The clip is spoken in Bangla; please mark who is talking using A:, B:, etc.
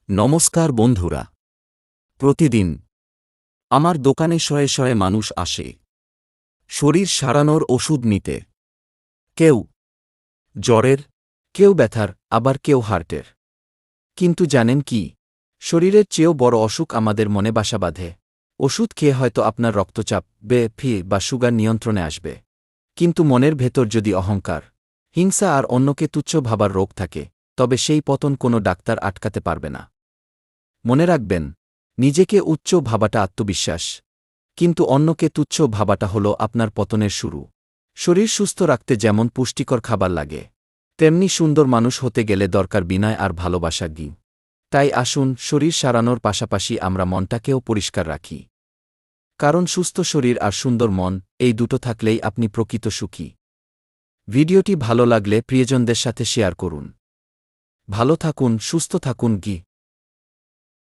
A: নমস্কার বন্ধুরা। প্রতিদিন আমার দোকানে শয়ে শয়ে মানুষ আসে শরীর সারানোর ওষুধ নিতে। কেউ জ্বরের, কেউ ব্যথার, আবার কেউ হার্টের। কিন্তু জানেন কি, শরীরের চেয়েও বড় অসুখ আমাদের মনে বাসা বাঁধে। ওষুধ খেয়ে হয়তো আপনার রক্তচাপ, বিপি বা সুগার নিয়ন্ত্রণে আসবে, কিন্তু মনের ভেতর যদি অহংকার, হিংসা আর অন্যকে তুচ্ছ ভাবার রোগ থাকে, তবে সেই পতন কোনো ডাক্তার আটকাতে পারবে না। মনে রাখবেন, নিজেকে উচ্চ ভাবাটা আত্মবিশ্বাস, কিন্তু অন্যকে তুচ্ছ ভাবাটা হল আপনার পতনের শুরু। শরীর সুস্থ রাখতে যেমন পুষ্টিকর খাবার লাগে, তেমনি সুন্দর মানুষ হতে গেলে দরকার বিনয় আর ভালোবাসা গি। তাই আসুন, শরীর সারানোর পাশাপাশি আমরা মনটাকেও পরিষ্কার রাখি। কারণ সুস্থ শরীর আর সুন্দর মন, এই দুটো থাকলেই আপনি প্রকৃত সুখী। ভিডিওটি ভালো লাগলে প্রিয়জনদের সাথে শেয়ার করুন। ভালো থাকুন, সুস্থ থাকুন গি।